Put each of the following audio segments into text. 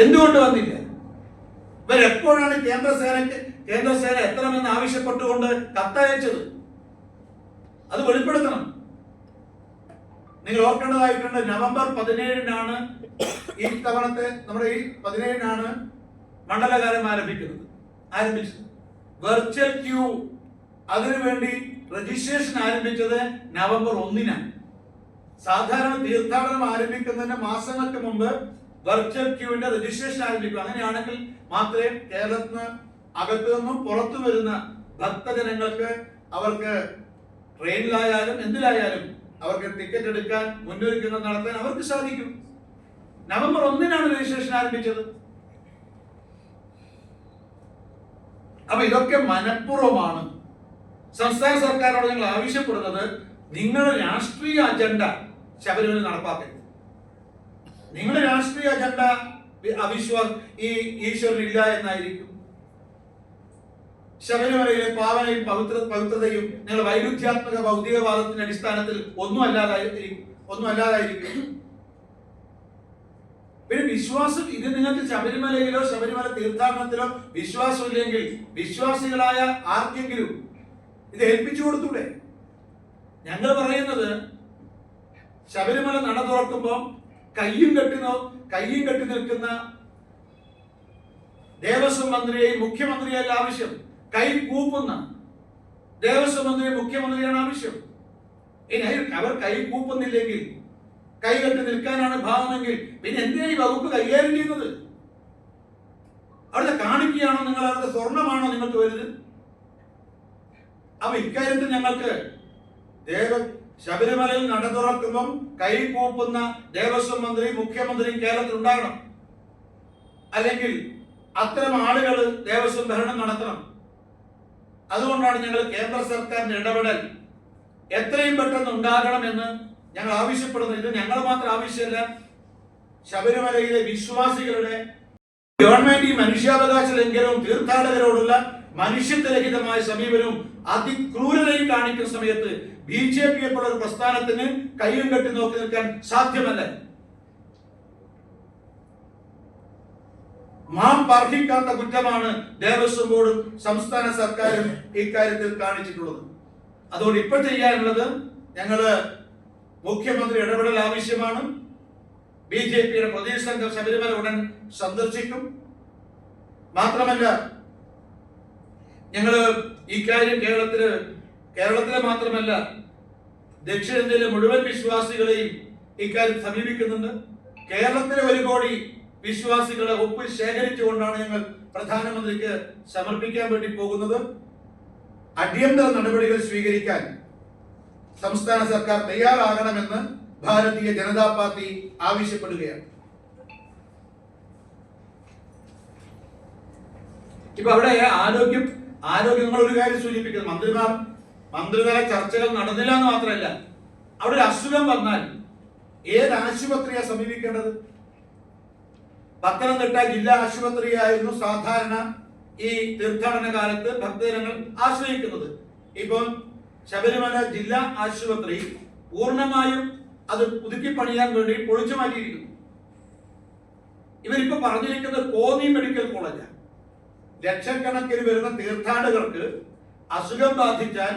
എന്തുകൊണ്ട് വന്നില്ല? ഇവരെപ്പോഴാണ് കേന്ദ്രസേന എത്തണമെന്ന് ആവശ്യപ്പെട്ടുകൊണ്ട് കത്തയച്ചത്? അത് വെളിപ്പെടുത്തണം. നിങ്ങൾ ഓർക്കേണ്ടതായിട്ടുണ്ട്, നവംബർ 17-നാണ് ഈ തവണത്തെ നമ്മുടെ ഈ 17-നാണ് മണ്ഡലകാലം ആരംഭിച്ചത്. വെർച്വൽ ക്യൂ അതിനുവേണ്ടി രജിസ്ട്രേഷൻ ആരംഭിച്ചത് നവംബർ 1-നാണ്. സാധാരണ തീർത്ഥാടനം ആരംഭിക്കുന്നതിന് മാസങ്ങൾക്ക് മുമ്പ് വെർച്വൽ ക്യൂവിന്റെ രജിസ്ട്രേഷൻ ആരംഭിക്കും. അങ്ങനെയാണെങ്കിൽ മാത്രമേ കേരളത്തിന് അകത്തു നിന്നും പുറത്തു വരുന്ന ഭക്തജനങ്ങൾക്ക് അവർക്ക് ട്രെയിനിലായാലും എന്തിലായാലും അവർക്ക് ടിക്കറ്റ് എടുക്കാൻ, മുന്നൊരുക്കങ്ങൾ നടത്താൻ അവർക്ക് സാധിക്കും. നവംബർ 1-നാണ് രജിസ്ട്രേഷൻ ആരംഭിച്ചത്. അപ്പൊ ഇതൊക്കെ മനഃപൂർവ്വമാണ്. സംസ്ഥാന സർക്കാരോട് ഞങ്ങൾ ആവശ്യപ്പെടുന്നത്, നിങ്ങളുടെ രാഷ്ട്രീയ അജണ്ട ശബരിമല നടപ്പാക്കരുത്. നിങ്ങളുടെ രാഷ്ട്രീയ അജണ്ട ഈ ഈശ്വരനില്ല എന്നായിരിക്കും. ശബരിമലയിലെ പാവനയും പവിത്രതയും നിങ്ങൾ വൈരുദ്ധ്യാത്മക ഭൗതികവാദത്തിന്റെ അടിസ്ഥാനത്തിൽ ഒന്നും അല്ലാതായിരിക്കും. പിന്നെ വിശ്വാസം, ഇത് നിങ്ങൾക്ക് ശബരിമലയിലോ ശബരിമല തീർത്ഥാടനത്തിലോ വിശ്വാസമില്ലെങ്കിൽ വിശ്വാസികളായ ആർക്കെങ്കിലും ഇത് ഏൽപ്പിച്ചു കൊടുത്തൂടെ? ഞങ്ങൾ പറയുന്നത്, ശബരിമല നട തുറക്കുമ്പോൾ കയ്യും കെട്ടി നിൽക്കുന്ന ദേവസ്വം മന്ത്രിയെയും മുഖ്യമന്ത്രിയല്ല ആവശ്യം. കൈ കൂപ്പുന്ന ദേവസ്വം മന്ത്രിയെ മുഖ്യമന്ത്രിയാണ് ആവശ്യം. ഇനി അവർ കൈ കൂപ്പുന്നില്ലെങ്കിൽ, കൈ കെട്ടി നിൽക്കാനാണ് ഭാവമെങ്കിൽ പിന്നെ എന്തിനാ ഈ വകുപ്പ് കൈകാര്യം ചെയ്യുന്നത്? അവിടുത്തെ കാണിക്കുകയാണോ നിങ്ങൾ? അവിടുത്തെ സ്വർണമാണോ നിങ്ങൾക്ക് വരുന്നത്? അപ്പൊ ഇക്കാര്യത്തിൽ ഞങ്ങൾക്ക് ശബരിമലയിൽ നട തുറക്കുമ്പം കൈ കൂപ്പുന്ന ദേവസ്വം മന്ത്രി, മുഖ്യമന്ത്രി കേരളത്തിൽ ഉണ്ടാകണം. അല്ലെങ്കിൽ അത്തരം ആളുകൾ ദേവസ്വം ഭരണം നടത്തണം. അതുകൊണ്ടാണ് ഞങ്ങൾ കേന്ദ്ര സർക്കാരിന്റെ ഇടപെടൽ എത്രയും പെട്ടെന്ന് ഉണ്ടാകണമെന്ന് ഞങ്ങൾ ആവശ്യപ്പെടുന്നത്. ഇത് ഞങ്ങൾ മാത്രം ആവശ്യമല്ല, ശബരിമലയിലെ വിശ്വാസികളുടെ ഗവൺമെന്റ് ഈ മനുഷ്യാവകാശ ലംഘനവും തീർത്ഥാടകരോടുള്ള മനുഷ്യത്വരഹിതമായ സമീപനവും അതിക്രൂരതയും കാണിക്കുന്ന സമയത്ത് BJP പോലുള്ള ഒരു പ്രസ്ഥാനത്തിന് കയ്യും കെട്ടി നോക്കി നിൽക്കാൻ സാധ്യമല്ല. മാപ്പർഹിക്കാത്ത കുറ്റമാണ് ദേവസ്വം ബോർഡും സംസ്ഥാന സർക്കാരും ഇക്കാര്യത്തിൽ കാണിച്ചിട്ടുള്ളത്. അതുകൊണ്ട് ഇപ്പോൾ ചെയ്യാനുള്ളത്, ഞങ്ങള് മുഖ്യമന്ത്രി ഇടപെടൽ ആവശ്യമാണ്. BJPയുടെ പ്രതിനിധി സംഘം ശബരിമല ഉടൻ സന്ദർശിക്കും. മാത്രമല്ല, ഞങ്ങള് ഈ കാര്യം കേരളത്തിലെ മാത്രമല്ല ദക്ഷിണേന്ത്യയിലെ മുഴുവൻ വിശ്വാസികളെയും ഇക്കാര്യം സമീപിക്കുന്നുണ്ട്. കേരളത്തിലെ 1 കോടി വിശ്വാസികളെ ഒപ്പ് ശേഖരിച്ചുകൊണ്ടാണ് ഞങ്ങൾ പ്രധാനമന്ത്രിക്ക് സമർപ്പിക്കാൻ വേണ്ടി പോകുന്നത്. അടിയന്തര നടപടികൾ സ്വീകരിക്കാൻ സംസ്ഥാന സർക്കാർ തയ്യാറാകണമെന്ന് ഭാരതീയ ജനതാ പാർട്ടി ആവശ്യപ്പെടുകയാണ്. ഇപ്പൊ അവിടെ ആരോഗ്യം നിങ്ങൾ ഒരു കാര്യം സൂചിപ്പിക്കുന്നത്, മന്ത്രിതല ചർച്ചകൾ നടന്നില്ല എന്ന് മാത്രമല്ല, അവിടെ ഒരു അസുഖം വന്നാൽ ഏത് ആശുപത്രിയാ സമീപിക്കേണ്ടത്? പത്തനംതിട്ട ജില്ലാ ആശുപത്രിയായിരുന്നു സാധാരണ ഈ തീർത്ഥാടന കാലത്ത് ഭക്തജനങ്ങൾ ആശ്രയിക്കുന്നത്. ഇപ്പം ശബരിമല ജില്ലാ ആശുപത്രി പൂർണ്ണമായും അത് പുതുക്കി പണിയാൻ വേണ്ടി പൊളിച്ചു മാറ്റിയിരിക്കുന്നു. ഇവരിപ്പോ പറഞ്ഞിരിക്കുന്നത് കോന്നി മെഡിക്കൽ കോളേജാണ്. ലക്ഷക്കണക്കിന് വരുന്ന തീർത്ഥാടകർക്ക് അസുഖം ബാധിച്ചാൽ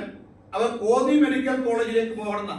അവർ കോന്നി മെഡിക്കൽ കോളേജിലേക്ക് പോകണം.